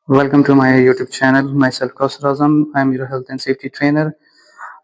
Welcome to my YouTube channel. My self Kausar Azam, I am your health and safety trainer.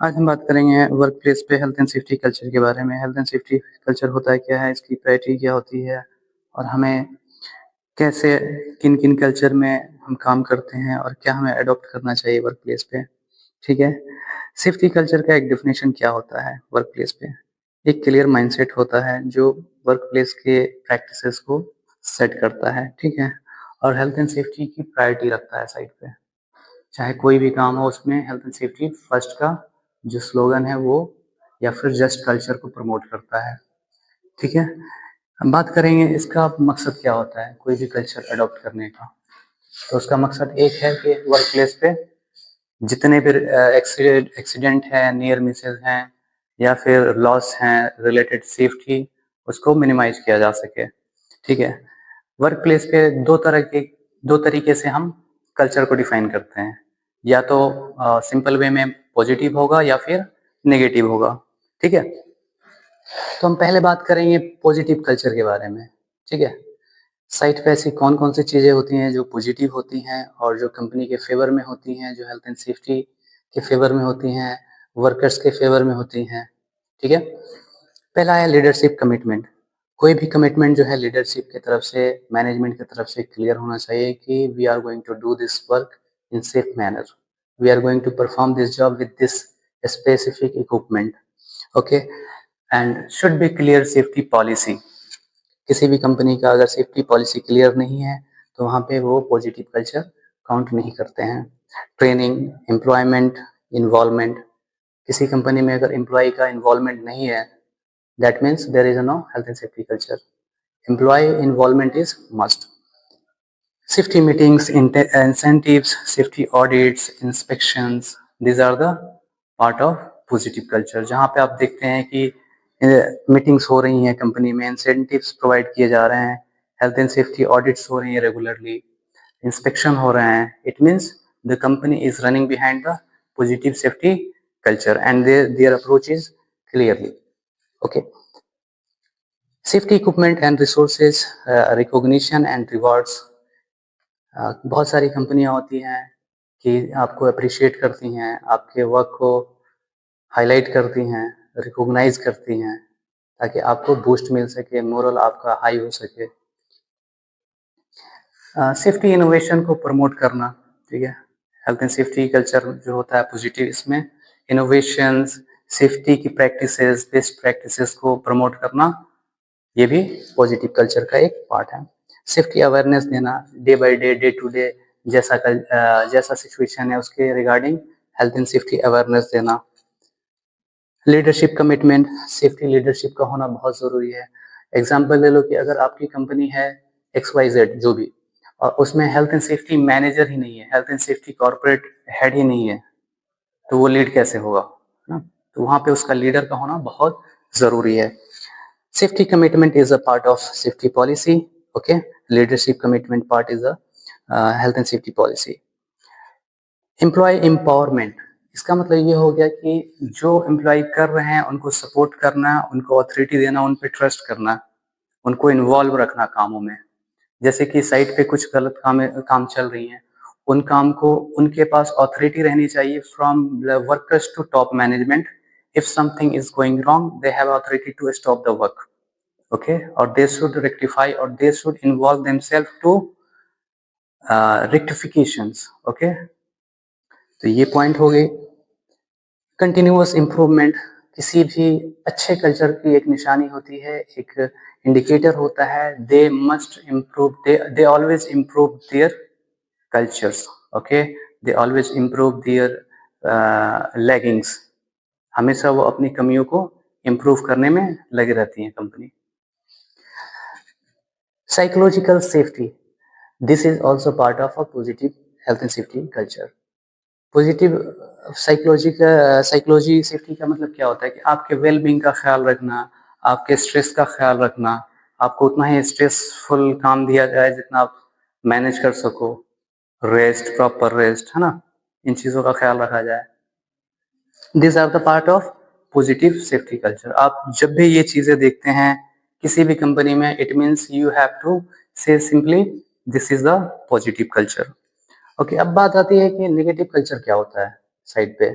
आज हम बात करेंगे work place पे health and safety culture के बारे में। हेल्थ एंड सेफ्टी कल्चर होता है क्या है, इसकी प्रायोरिटी क्या होती है और हमें कैसे किन किन कल्चर में हम काम करते हैं और क्या हमें अडॉप्ट करना चाहिए वर्क प्लेस पे। ठीक है। सेफ्टी कल्चर का एक डेफिनेशन क्या होता है वर्क प्लेस पे। एक क्लियर माइंडसेट होता है जो वर्क प्लेस के प्रैक्टिसेस को सेट करता है। ठीक है। और हेल्थ एंड सेफ्टी की प्रायोरिटी रखता है साइड पे। चाहे कोई भी काम हो उसमें हेल्थ एंड सेफ्टी फर्स्ट का जो स्लोगन है वो या फिर जस्ट कल्चर को प्रमोट करता है। ठीक है। हम बात करेंगे इसका मकसद क्या होता है कोई भी कल्चर अडॉप्ट करने का। तो उसका मकसद एक है कि वर्क प्लेस पे जितने भी एक्सीडेंट है, नियर मिसेज हैं या फिर लॉस हैं रिलेटेड सेफ्टी, उसको मिनिमाइज किया जा सके। ठीक है। वर्क प्लेस पे दो तरीके से हम कल्चर को डिफाइन करते हैं। या तो सिंपल वे में पॉजिटिव होगा या फिर नेगेटिव होगा। ठीक है। तो हम पहले बात करेंगे पॉजिटिव कल्चर के बारे में। ठीक है। साइट पे ऐसी कौन कौन सी चीज़ें होती हैं जो पॉजिटिव होती हैं और जो कंपनी के फेवर में होती हैं, जो हेल्थ एंड सेफ्टी के फेवर में होती हैं, वर्कर्स के फेवर में होती हैं। ठीक है। पहला है लीडरशिप कमिटमेंट। कोई भी कमिटमेंट जो है लीडरशिप की तरफ से, मैनेजमेंट की तरफ से क्लियर होना चाहिए कि we are going to do this work in safe manner, we are going to perform this job with this specific equipment. Okay. And should be clear safety policy. किसी भी कंपनी का अगर सेफ्टी पॉलिसी क्लियर नहीं है तो वहाँ पे वो पॉजिटिव कल्चर काउंट नहीं करते हैं। Training, employment, involvement. किसी कंपनी में अगर एम्प्लॉय का इन्वॉल्वमेंट नहीं है, that means there is no health and safety culture. Employee involvement is must. Safety meetings, incentives, safety audits, inspections, these are the part of positive culture. जहाँ पे आप देखते हैं कि मीटिंग्स हो रही हैं कंपनी में, इंसेंटिव्स प्रोवाइड किए जा रहे हैं, हेल्थ एंड सेफ्टी ऑडिट्स हो रही हैं रेगुलरली, इंस्पेक्शन हो रहे हैं, it means the company is running behind the positive safety culture and there approach is clearly okay. Safety equipment and resources, recognition and rewards. बहुत सारी कंपनियां होती हैं कि आपको अप्रिशिएट करती हैं, आपके वर्क को हाईलाइट करती हैं, रिकॉग्नाइज करती हैं ताकि आपको बूस्ट मिल सके, मोरल आपका हाई हो सके। सेफ्टी इनोवेशन को प्रमोट करना। ठीक है। हेल्थ एंड सेफ्टी कल्चर जो होता है पॉजिटिव, इसमें इनोवेशंस, सेफ्टी की प्रैक्टिसेस, बेस्ट प्रैक्टिसेस को प्रमोट करना, ये भी पॉजिटिव कल्चर का एक पार्ट है। सेफ्टी अवेयरनेस देना, day by day, day to day, जैसा सिचुएशन है उसके regarding health and safety awareness देना। लीडरशिप कमिटमेंट, सेफ्टी लीडरशिप का होना बहुत ज़रूरी है। एग्जाम्पल ले लो कि अगर आपकी कंपनी है XYZ जो भी, और उसमें हेल्थ एंड सेफ्टी मैनेजर ही नहीं है, health and safety corporate head ही नहीं है, तो वो लीड कैसे होगा ना। तो वहाँ पे उसका लीडर का होना बहुत ज़रूरी है। Safety commitment is a part of safety policy. Okay, leadership commitment part is a health and safety policy. Employee empowerment, इसका मतलब ये हो गया कि जो एम्प्लॉय कर रहे हैं उनको सपोर्ट करना, उनको अथॉरिटी देना, उन पे ट्रस्ट करना, उनको इन्वॉल्व रखना कामों में। जैसे कि साइट पे कुछ गलत काम चल रही हैं, उन काम को उनके पास अथॉरिटी रहनी चाहिए from workers to top management. If something is going wrong they have authority to stop the work. okay, or they should rectify or they should involve themselves to rectifications. okay, तो ये point हो गई। Continuous improvement, किसी भी अच्छे culture की एक निशानी होती है, एक इंडिकेटर होता है, they must improve, they always improve their cultures. Okay, they always improve their leggings. हमेशा वो अपनी कमियों को इम्प्रूव करने में लगी रहती है company. Psychological safety, this is also part of a positive health and safety culture. Positive psychology safety का मतलब क्या होता है कि आपके वेल बींग का ख्याल रखना, आपके स्ट्रेस का ख्याल रखना, आपको उतना ही स्ट्रेसफुल काम दिया जाए जितना आप मैनेज कर सको, रेस्ट, प्रॉपर रेस्ट, है ना, इन चीज़ों का ख्याल रखा जाए। This are the part of positive safety culture. आप जब भी ये चीज़ें देखते हैं किसी भी कंपनी में, it means you have to say simply this is the positive culture. Okay, अब बात आती है कि नेगेटिव कल्चर क्या होता है साइट पे।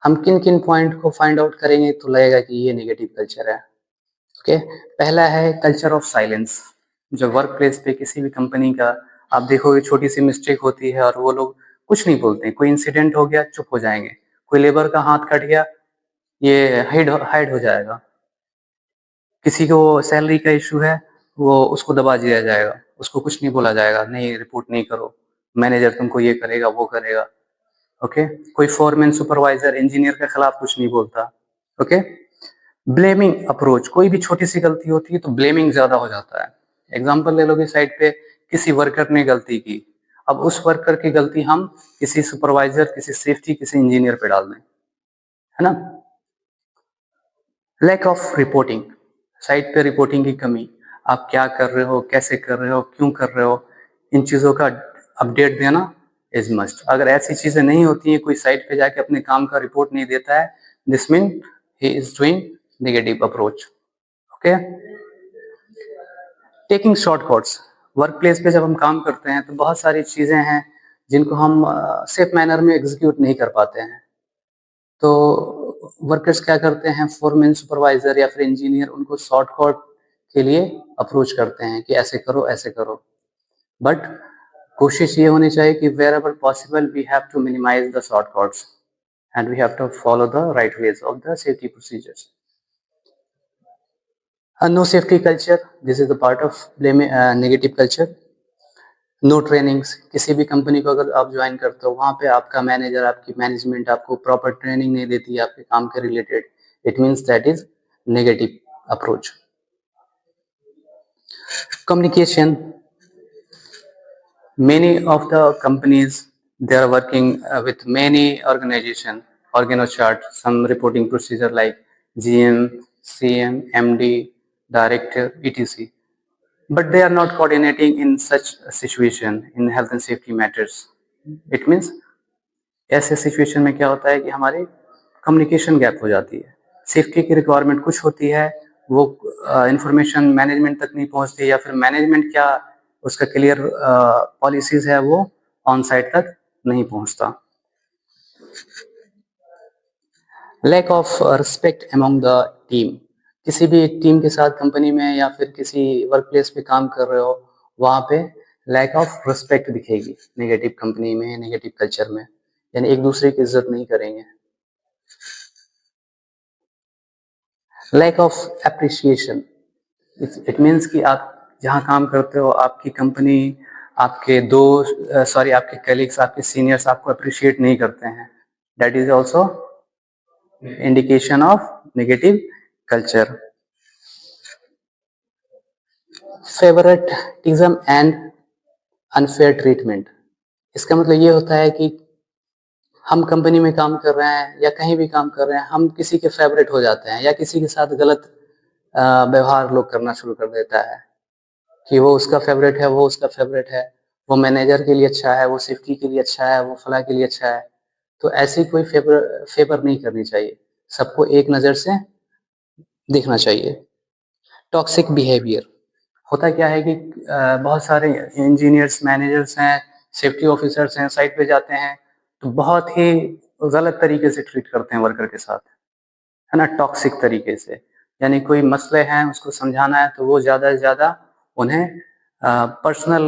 हम किन-किन पॉइंट को फाइंड आउट करेंगे तो लगेगा कि ये नेगेटिव कल्चर है। ओके, पहला है कल्चर ऑफ साइलेंस। जो वर्क प्लेस पे किसी भी कंपनी का आप देखोगे छोटी सी मिस्टेक होती है और वो लोग कुछ नहीं बोलते। कोई इंसिडेंट हो गया चुप हो जाएंगे, कोई लेबर का हाथ कट गया ये हाइड हो जाएगा, किसी को सैलरी का इशू है वो उसको दबा दिया जाएगा, उसको कुछ नहीं बोला जाएगा, नहीं रिपोर्ट नहीं करो, मैनेजर तुमको ये करेगा वो करेगा। ओके, कोई फोरमैन सुपरवाइजर इंजीनियर के खिलाफ कुछ नहीं बोलता। ओके, ब्लेमिंग अप्रोच, कोई भी छोटी सी गलती होती है तो ब्लेमिंग ज्यादा हो जाता है। एग्जाम्पल ले लो कि साइट पे किसी वर्कर ने गलती की, अब उस वर्कर की गलती हम किसी सुपरवाइजर, किसी सेफ्टी, किसी इंजीनियर पे डाल दें, है ना। लैक ऑफ रिपोर्टिंग, साइट पे रिपोर्टिंग की कमी, आप क्या कर रहे हो, कैसे कर रहे हो, क्यों कर रहे हो, इन चीज़ों का अपडेट देना इज मस्ट। अगर ऐसी चीज़ें नहीं होती हैं, कोई साइट पे जाके अपने काम का रिपोर्ट नहीं देता है, this mean he is doing negative approach. Okay, taking shortcuts, work place पे जब हम काम करते हैं तो बहुत सारी चीज़ें हैं जिनको हम सेफ मैनर में एग्जीक्यूट नहीं कर पाते हैं। तो वर्कर्स क्या करते हैं, फोरमैन, सुपरवाइजर या फिर इंजीनियर उनको शॉर्टकट के लिए अप्रोच करते हैं कि ऐसे करो ऐसे करो। बट कोशिश ये होनी चाहिए कि where ever possible we have to minimise the shortcuts and we have to follow the right ways of the safety procedures. No safety culture, this is the part of negative culture. No trainings, किसी भी company को अगर आप join करते हो वहाँ पे आपका मैनेजर, आपकी मैनेजमेंट आपको प्रॉपर ट्रेनिंग नहीं देती है आपके काम के related, it means that is negative approach. Communication, many of the companies they are working with many organization, organochart, some reporting procedure like GM, CM, MD, director, etc, but they are not coordinating in such a situation in health and safety matters. It means ऐसे situation में क्या होता है कि हमारी communication gap हो जाती है, सेफ्टी की रिक्वायरमेंट कुछ होती है, वो इंफॉर्मेशन मैनेजमेंट तक नहीं पहुंचती, या फिर मैनेजमेंट क्या उसका क्लियर पॉलिसीज है वो ऑन साइट तक नहीं पहुंचता। Lack of respect among the team, किसी भी टीम के साथ कंपनी में या फिर किसी वर्क प्लेस पे काम कर रहे हो वहाँ पे लैक ऑफ रिस्पेक्ट दिखेगी नेगेटिव कंपनी में, नेगेटिव कल्चर में, यानी एक दूसरे की इज्जत नहीं करेंगे। Lack of appreciation, it means कि आप जहाँ काम करते हो आपकी कंपनी, आपके दोस्त, सॉरी आपके कलीग्स, आपके सीनियर्स आपको अप्रिशिएट नहीं करते हैं, that is also indication of negative culture. Favouritism and unfair treatment, इसका मतलब ये होता है कि हम कंपनी में काम कर रहे हैं या कहीं भी काम कर रहे हैं, हम किसी के फेवरेट हो जाते हैं या किसी के साथ गलत व्यवहार लोग करना शुरू कर देता है कि वो उसका फेवरेट है, वो उसका फेवरेट है, वो मैनेजर के लिए अच्छा है, वो सेफ्टी के लिए अच्छा है, वो फला के लिए अच्छा है। तो ऐसी कोई फेवर नहीं करनी चाहिए, सबको एक नज़र से देखना चाहिए। टॉक्सिक बिहेवियर, होता क्या है कि बहुत सारे इंजीनियर्स, मैनेजर्स हैं, सेफ्टी ऑफिसर्स हैं, साइट पे जाते हैं तो बहुत ही गलत तरीके से ट्रीट करते हैं वर्कर के साथ, है ना, टॉक्सिक तरीके से। यानी कोई मसले हैं उसको समझाना है तो वो ज़्यादा से ज़्यादा उन्हें पर्सनल